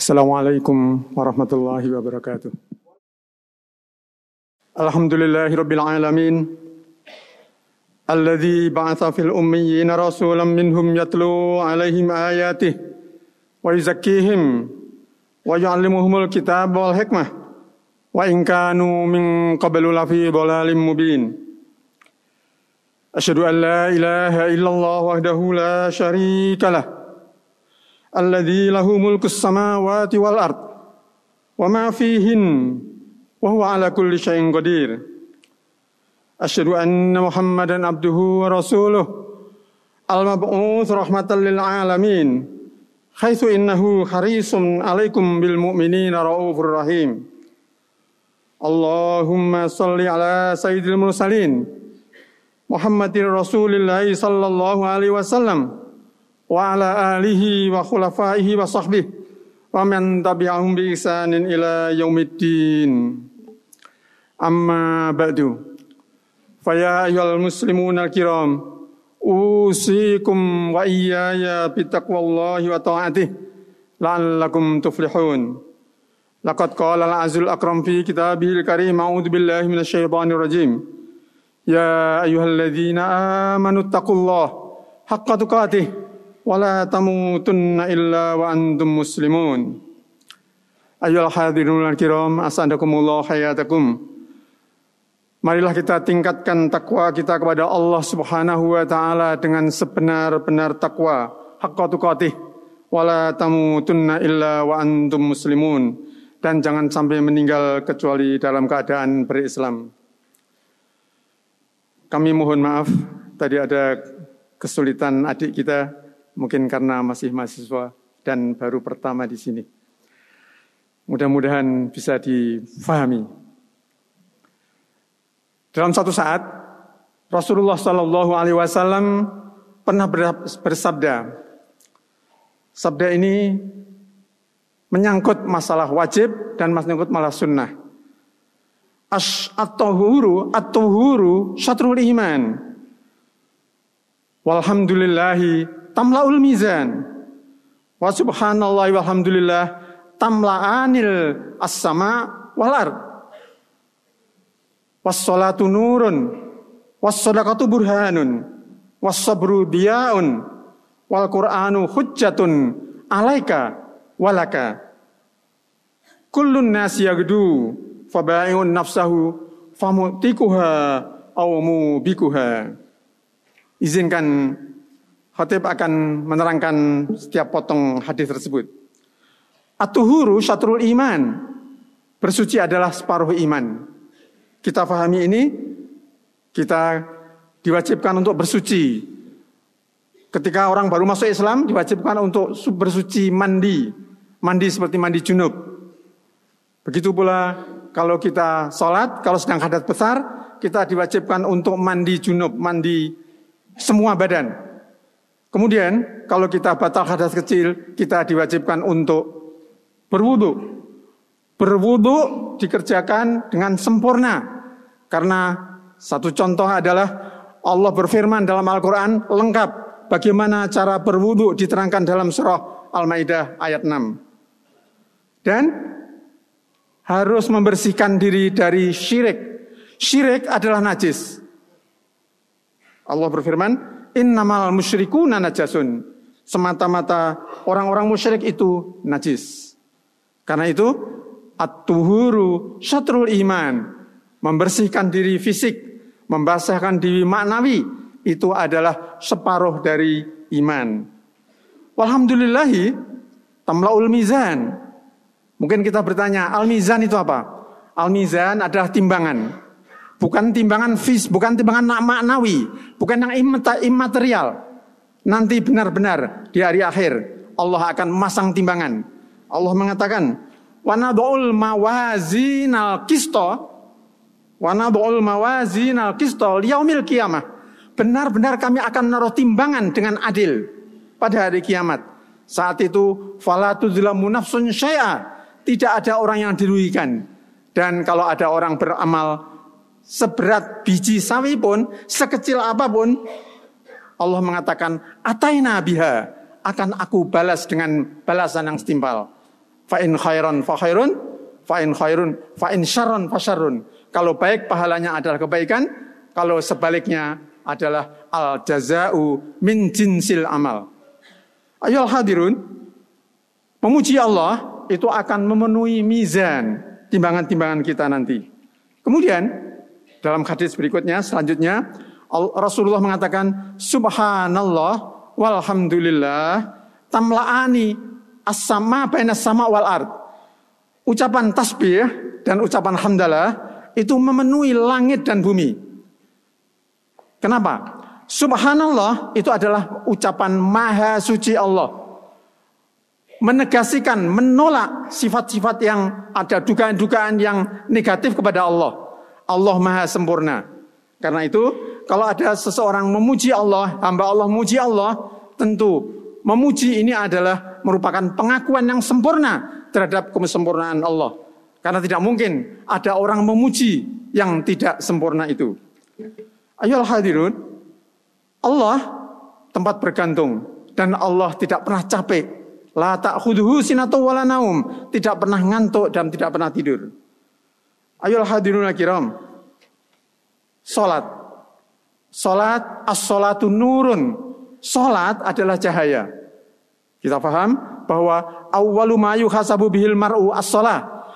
Assalamualaikum warahmatullahi wabarakatuh. Alhamdulillahirabbil alamin. Alladzi ba'atsa fil ummiyina rasulan minhum yatlu 'alaihim ayatihi wa yuzakkihim wa yu'allimuhumul kitaba wal hikmah wa in kanu min qablu lafi dhalalin mubin. Asyhadu an la ilaha illallah wahdahu la syarika lah. Alladzi lahu mulkus samawati wal ard wa ma fihin wa huwa ala kulli syai'in qadir. Asyhadu anna Muhammadan abduhu wa rasuluh al-mab'uts rahmatan lil alamin haitsu innahu harisun 'alaikum bil mu'minina raufur rahim. Allahumma shalli ala sayyidil mursalin Muhammadir Rasulillah sallallahu alaihi wasallam wa ala alihi wa khulafaihi wa sahbihi wa man tabi'ahum bi ihsanin ila yaumiddin. Amma ba'du. Fa ya ayyuhal muslimunal kiram, usikum wa iyaya bittaqwallahi wa ta'atihi la'allakum tuflihun. Laqad qala al-azizul akram fi kitabihil karim, a'udzu billahi minasy syaithanir rajim. Ya ayyuhalladzina amanu taqullaha haqqa tuqatih wala tamutunna illa wa antum muslimun. Ayyuhal hadirun al-kiram, as'adakumullah hayatakum. Marilah kita tingkatkan takwa kita kepada Allah Subhanahu wa taala dengan sebenar-benar takwa, haqqa tuqatih wala tamutunna illa wa antum muslimun, dan jangan sampai meninggal kecuali dalam keadaan berislam. Kami mohon maaf tadi ada kesulitan adik kita, mungkin karena masih mahasiswa dan baru pertama di sini. Mudah-mudahan bisa difahami. Dalam satu saat, Rasulullah Sallallahu Alaihi Wasallam pernah bersabda. Sabda ini menyangkut masalah wajib dan menyangkut masalah sunnah. At-tuhuru syatrul iman. Walhamdulillahi tamla'ul mizan wa subhanallahi walhamdulillah tamla'anil as-sama' wal ard. Was-sholatu nurun was-shadaqatu burhanun was-sabru diya'un wal qur'anu hujjatun 'alaika walaka. Kullun nasi yagdu faba'i'un nafsahu famutikuha aw mubikuha. Izinkan khatib akan menerangkan setiap potong hadis tersebut. At-tuhuru syatrul iman. Bersuci adalah separuh iman. Kita pahami ini, kita diwajibkan untuk bersuci. Ketika orang baru masuk Islam, diwajibkan untuk bersuci mandi. Mandi seperti mandi junub. Begitu pula kalau kita sholat, kalau sedang hadas besar, kita diwajibkan untuk mandi junub, mandi semua badan. Kemudian kalau kita batal hadas kecil, kita diwajibkan untuk berwudu. Berwudu dikerjakan dengan sempurna. Karena satu contoh adalah Allah berfirman dalam Al-Quran lengkap bagaimana cara berwudu, diterangkan dalam surah Al-Maidah ayat 6. Dan harus membersihkan diri dari syirik. Syirik adalah najis. Allah berfirman, innamal musyrikuna najasun. Semata-mata orang-orang musyrik itu najis. Karena itu at-tuhuru syatrul iman. Membersihkan diri fisik, membasahkan diri maknawi, itu adalah separuh dari iman. Walhamdulillahi tamla'ul mizan. Mungkin kita bertanya, al-mizan itu apa? Al-mizan adalah timbangan. Bukan timbangan bukan timbangan maknawi, bukan yang immaterial. Nanti benar-benar di hari akhir Allah akan memasang timbangan. Allah mengatakan, wa nad'ul mawazinal qista liyaumil qiyamah. Benar-benar kami akan menaruh timbangan dengan adil pada hari kiamat. Saat itu fala tuzlamu nafsun syai'a. Tidak ada orang yang dirugikan. Dan kalau ada orang beramal seberat biji sawi pun, sekecil apapun, Allah mengatakan ataina biha, akan aku balas dengan balasan yang setimpal. fa in khairan fa khairun, fa in khairun fa in syarrun fa syarrun. Kalau baik pahalanya adalah kebaikan, kalau sebaliknya adalah al jazau min jinsil amal. Ayolah hadirun, memuji Allah itu akan memenuhi mizan timbangan-timbangan kita nanti. Kemudian dalam hadis berikutnya selanjutnya Rasulullah mengatakan subhanallah walhamdulillah tamla'ani as-sama baina sama wal ard. Ucapan tasbih dan ucapan hamdalah itu memenuhi langit dan bumi. Kenapa? Subhanallah itu adalah ucapan maha suci Allah. Menegasikan, menolak sifat-sifat yang ada dugaan-dugaan yang negatif kepada Allah. Allah maha sempurna. Karena itu, kalau ada seseorang memuji Allah, hamba Allah memuji Allah, tentu memuji ini adalah merupakan pengakuan yang sempurna terhadap kesempurnaan Allah. Karena tidak mungkin ada orang memuji yang tidak sempurna itu. Ayolah hadirun, Allah tempat bergantung dan Allah tidak pernah capek. La ta'khudhuhu sinatun wala naum, tidak pernah ngantuk dan tidak pernah tidur. Ayolah hadirun al-kiram. Salat. Salat as-salatu nurun. Salat adalah cahaya. Kita paham bahwa awwalu ma yuhasabu bihil mar'u as-salah.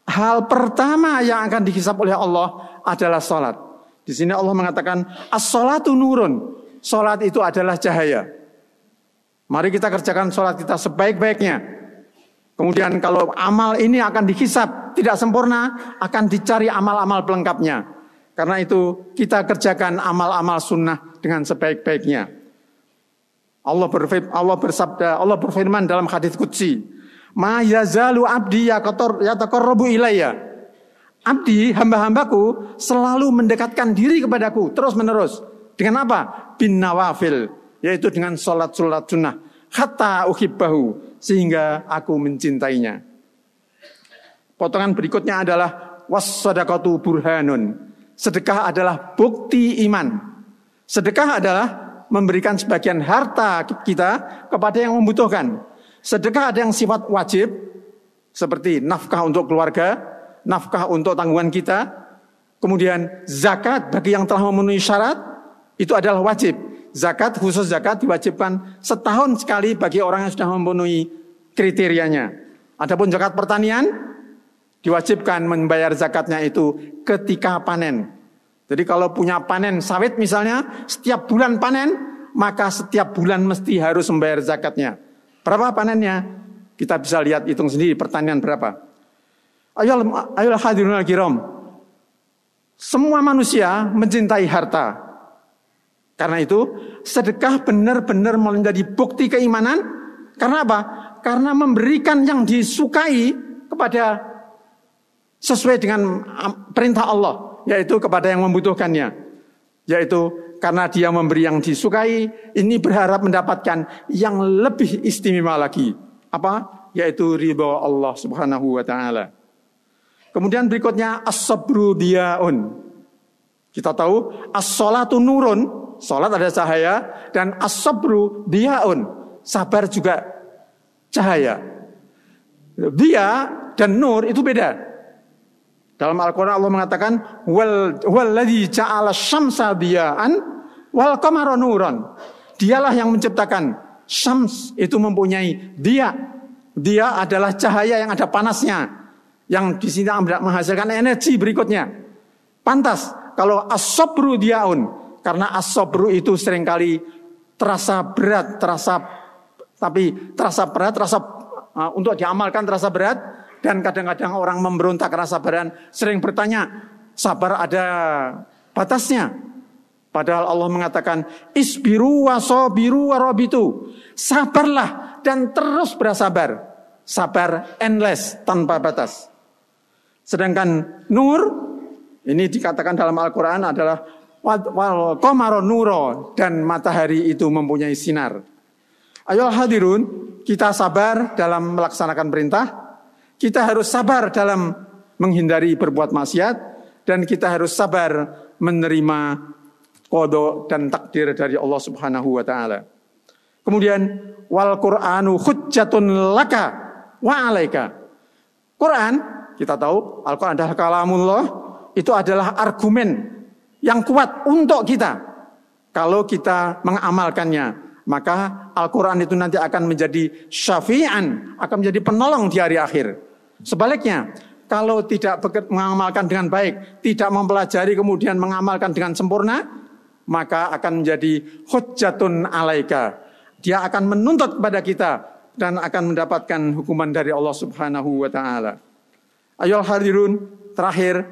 Hal pertama yang akan dihisab oleh Allah adalah salat. Di sini Allah mengatakan as-salatu nurun. Salat itu adalah cahaya. Mari kita kerjakan salat kita sebaik-baiknya. Kemudian kalau amal ini akan dihisab tidak sempurna, akan dicari amal-amal pelengkapnya. Karena itu kita kerjakan amal-amal sunnah dengan sebaik-baiknya. Allah bersabda, Allah berfirman dalam hadits qudsi, "Ma yazalu abdi yataqarrabu ilayya." Abdi, hamba-hambaku selalu mendekatkan diri kepadaku terus-menerus. Dengan apa? Bin nawafil, yaitu dengan salat-salat sunnah. Hatta uhibbahu, sehingga aku mencintainya. Potongan berikutnya adalah was-sadaqatu burhanun. Sedekah adalah bukti iman. Sedekah adalah memberikan sebagian harta kita kepada yang membutuhkan. Sedekah ada yang sifat wajib, seperti nafkah untuk keluarga, nafkah untuk tanggungan kita. Kemudian zakat bagi yang telah memenuhi syarat, itu adalah wajib. Zakat, khusus zakat diwajibkan setahun sekali bagi orang yang sudah memenuhi kriterianya. Adapun zakat pertanian, diwajibkan membayar zakatnya itu ketika panen. Jadi kalau punya panen sawit misalnya, setiap bulan panen, maka setiap bulan mesti harus membayar zakatnya. Berapa panennya? Kita bisa lihat, hitung sendiri pertanian berapa. Ayolah hadirun al-kiram. Semua manusia mencintai harta. Karena itu sedekah benar-benar menjadi bukti keimanan. Karena apa? Karena memberikan yang disukai kepada sesuai dengan perintah Allah, yaitu kepada yang membutuhkannya. Yaitu karena dia memberi yang disukai, ini berharap mendapatkan yang lebih istimewa lagi. Apa? Yaitu ridha Allah Subhanahu wa taala. Kemudian berikutnya as-sabru diyaun. Kita tahu as-salatu nurun, salat ada cahaya, dan as-sabru diyaun, sabar juga cahaya. Dia dan nur itu beda. Dalam Al-Quran Allah mengatakan walladzi ja'ala syamsa diya'an wal qamara nuran. Dialah yang menciptakan syams, itu mempunyai dia. Dia adalah cahaya yang ada panasnya, yang di sini menghasilkan energi berikutnya. Pantas kalau as-sabru diyaun, karena as-sabru itu seringkali terasa berat, terasa berat, untuk diamalkan terasa berat. Dan kadang-kadang orang memberontak rasa sabaran, sering bertanya, sabar ada batasnya. Padahal Allah mengatakan, isbiru wasobiru warabitu. Sabarlah dan terus bersabar. Sabar endless, tanpa batas. Sedangkan nur, ini dikatakan dalam Al-Quran adalah wal qamara nuro, dan matahari itu mempunyai sinar. Ayolah hadirun, kita sabar dalam melaksanakan perintah. Kita harus sabar dalam menghindari berbuat maksiat, dan kita harus sabar menerima qada dan takdir dari Allah Subhanahu wa taala. Kemudian wal Qur'anu hujjatun laka wa 'alaika. Quran, kita tahu Al-Quran adalah kalamullah, itu adalah argumen yang kuat untuk kita. Kalau kita mengamalkannya, maka Al-Quran itu nanti akan menjadi syafi'an, akan menjadi penolong di hari akhir. Sebaliknya, kalau tidak mengamalkan dengan baik, tidak mempelajari kemudian mengamalkan dengan sempurna, maka akan menjadi hujjatun alaika. Dia akan menuntut kepada kita dan akan mendapatkan hukuman dari Allah Subhanahu wa taala. Ayolah hadirun, terakhir,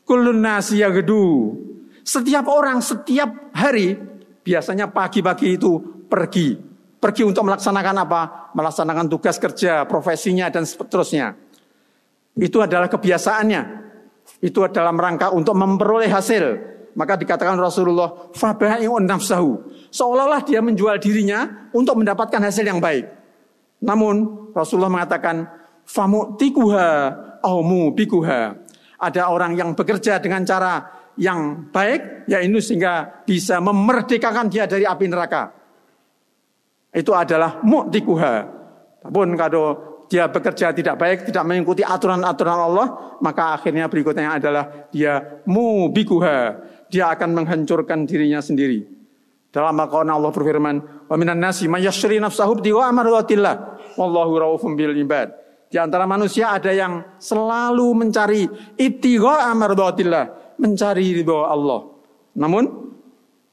kullun nasi yaghdu. Setiap orang setiap hari, biasanya pagi-pagi itu pergi untuk melaksanakan apa? Melaksanakan tugas kerja, profesinya dan seterusnya. Itu adalah kebiasaannya. Itu adalah rangka untuk memperoleh hasil. Maka dikatakan Rasulullah, fabai'un nafsahu. Seolah-olah dia menjual dirinya untuk mendapatkan hasil yang baik. Namun Rasulullah mengatakan, famu'tikuha au mubikuha. Ada orang yang bekerja dengan cara yang baik, yaitu sehingga bisa memerdekakan dia dari api neraka. Itu adalah mu'tikuha. Namun kalau dia bekerja tidak baik, tidak mengikuti aturan-aturan Allah, maka akhirnya berikutnya adalah dia mubikuha. Dia akan menghancurkan dirinya sendiri. Dalam Al-Quran Allah berfirman, wa minan nasi may yashri nafsahu ibtigha'a mardatillah wallahu raufum bil ibad. Di antara manusia ada yang selalu mencari ibtigha'a mardatillah, mencari ridha Allah. Namun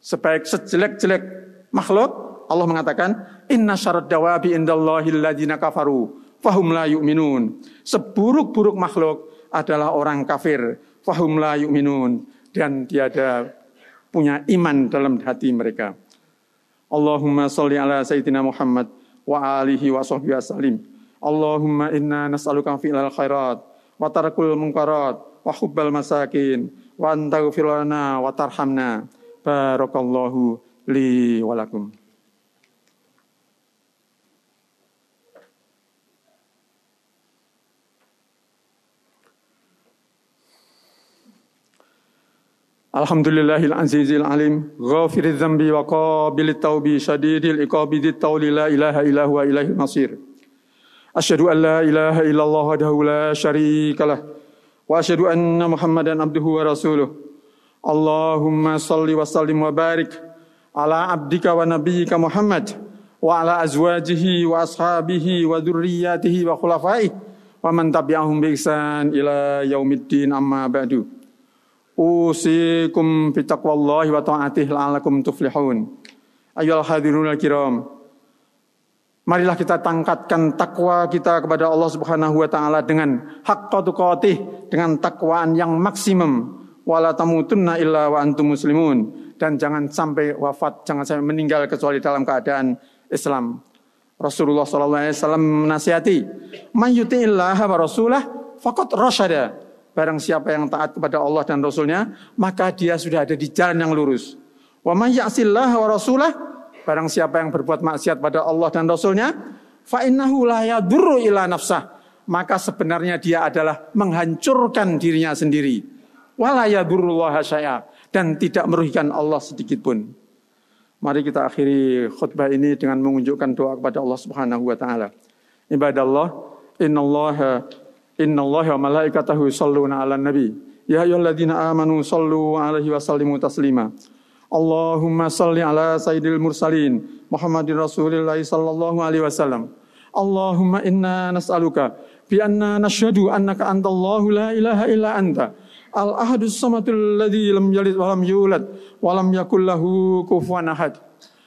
sejelek-jelek makhluk, Allah mengatakan, inna syarrad dawabi indallahi alladziina kafaru fahum la yu'minun. Seburuk-buruk makhluk adalah orang kafir, fahum la yu'minun, dan tiada punya iman dalam hati mereka. Allahumma sholli ala sayyidina Muhammad wa alihi wa sahbihi wasallim. Allahumma inna nas'aluka fi'lal khairat wa tarkul munkarat wa hubbal masakin wa antaghfir lana wa tarhamna. Barakallahu li wa lakum. Alhamdulillahil azizil alim, ghafiriz dzambi wa qabilit taubi, syadidil iqabi dzit tauli, la ilaha illa huwa ilaihil masir. Asyhadu an la ilaha illallah wahdahu la syarikalah wa asyhadu anna Muhammadan abduhu wa rasuluh. Allahumma shalli wa sallim wa barik ala abdika wa nabiyyika Muhammad wa ala azwajihi wa ashabihi wa dzurriyyatihi wa khulafaihi wa man tabi'ahum bi ihsan ila yaumiddin, amma ba'du. Usikum bitaqwallahi wa ta'atihi la'allakum tuflihun. Ayyuhal hadirunal kiram, marilah kita tingkatkan takwa kita kepada Allah Subhanahu wa taala dengan haqqa tuqatih, dengan takwaan yang maksimum. Wala tamutunna illa wa antum muslimun, dan jangan sampai wafat, jangan sampai meninggal kecuali dalam keadaan Islam. Rasulullah sallallahu alaihi wasallam menasihati, "Man yuti'illaha wa rasulah faqad rasyada." Barang siapa yang taat kepada Allah dan Rasulnya, maka dia sudah ada di jalan yang lurus. Wa may ya'sillaha wa rasulah, barang siapa yang berbuat maksiat pada Allah dan Rasulnya, fa innahu la yadurru illa nafsah, maka sebenarnya dia adalah menghancurkan dirinya sendiri. Wa la yadurrullaha syai'a, dan tidak merugikan Allah sedikit pun. Mari kita akhiri khutbah ini dengan mengunjukkan doa kepada Allah Subhanahu wa taala. Ibadallah, Innallaha wa malaikatahu yusholluna 'alan nabi. Ya ayyuhalladzina amanu shollu 'alaihi wa sallimu taslima. Allahumma shalli 'ala sayyidil mursalin Muhammadin Rasulillah sallallahu alaihi wasallam. Allahumma inna nas'aluka bi anna nashhadu annaka antallahu la ilaha illa anta al-ahadus samadul ladzi lam yalid wa lam yulad wa lam yakul lahu kufuwan ahad.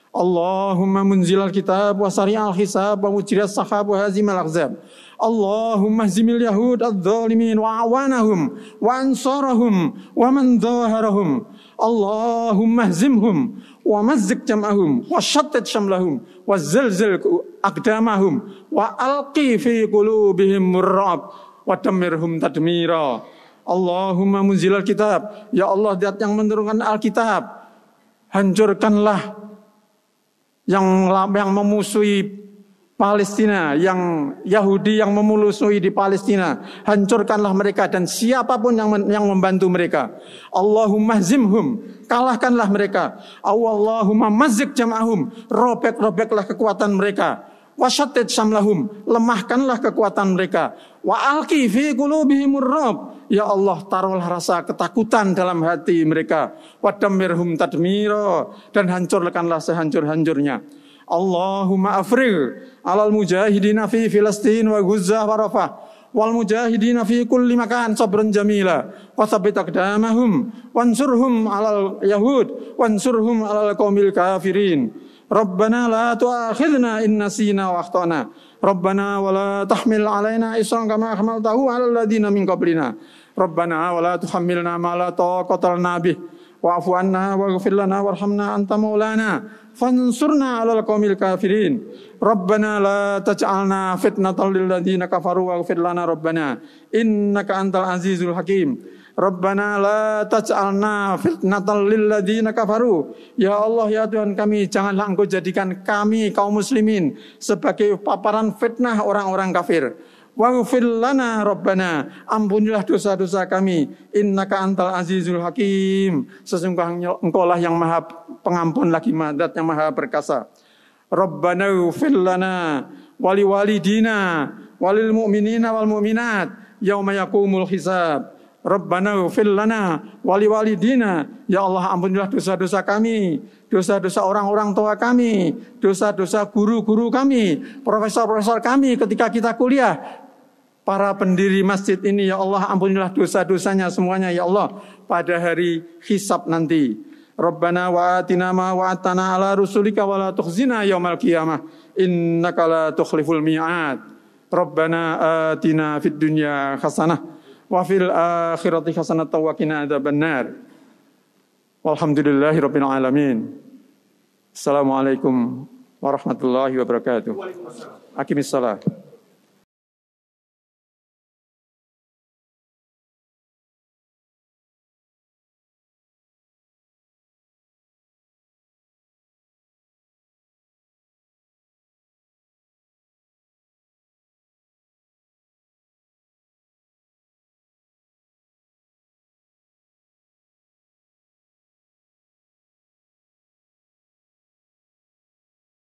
Allahumma munzilal kitab wa sari'al hisab wa mujriyas sahab wa hazimal ahzab. Allahumma zimil yahud adh-dhalimin wa awanahum wa ansarahum wa man dhaharahum. Allahumma zimhum wa mazzik jam'ahum wa shattit shamlahum wa zilzil aqdamahum wa alqi fi qulubihim murrab wa damirhum tadmira. Allahumma munzilal kitab, ya Allah zat yang menurunkan Alkitab, hancurkanlah yang memusuhi Palestina, yang Yahudi yang memusuhi di Palestina, hancurkanlah mereka dan siapapun yang membantu mereka. Allahumma zimhum, kalahkanlah mereka. Allahumma mazzik jam'ahum, robek-robeklah kekuatan mereka. Wasyattid syamlahum, lemahkanlah kekuatan mereka. Wa alqi fi qulubihimur rab, ya Allah taruhlah rasa ketakutan dalam hati mereka. Wa dammirhum tadmira, dan hancurkanlah sehancur-hancurnya. Allahumma afrigh alal mujahidina fi Filastin wa Gaza wa Rafah wal mujahidina fi kulli makan sabran jamila wa tsabbit aqdamahum wansurhum alal yahud wansurhum alal qaumil kafirin. Rabbana la tu'akhidna in nasina wa akhtana. Rabbana wa la tahmil alaina isran kama hamaltahu 'alal ladzina min qablina. Rabbana wa la tuhammilna ma la taqata lana bih. Wa'fu 'anna waghfir lana warhamna anta maulana fansurna 'alal qaumil kafirin. Rabbana la taj'alna fitnatan lil ladzina kafaru waghfir lana rabbana innaka antal azizul hakim. Rabbana la taj'alna fitnatan lil ladzina kafaru. Ya Allah ya Tuhan kami, janganlah Engkau jadikan kami kaum muslimin sebagai paparan fitnah orang-orang kafir. Waghfir lana rabbana, ampunilah dosa-dosa kami. Innaka antal azizul hakim, sesungguhnya Engkau lah yang maha pengampun lagi zat yang maha perkasa. Rabbana ighfir lana wali walidina walil mu'minina wal mu'minat yauma yaqumul hisab. Rabbana ighfir lana wali walidina, ya Allah ampunilah dosa-dosa kami, dosa-dosa orang-orang tua kami, dosa-dosa guru-guru kami, profesor-profesor kami ketika kita kuliah, para pendiri masjid ini, ya Allah ampunilah dosa-dosanya semuanya ya Allah pada hari hisab nanti. Rabbana wa atina ma wa'adtana ala rusulika wa la tukhzina yaumal qiyamah innaka la tukhliful mi'ad. Rabbana atina fid dunya hasanah wa fil akhirati hasanatan wa qina adzabannar. Walhamdulillahirabbil alamin. Assalamualaikum warahmatullahi wabarakatuh. Aqimissalah.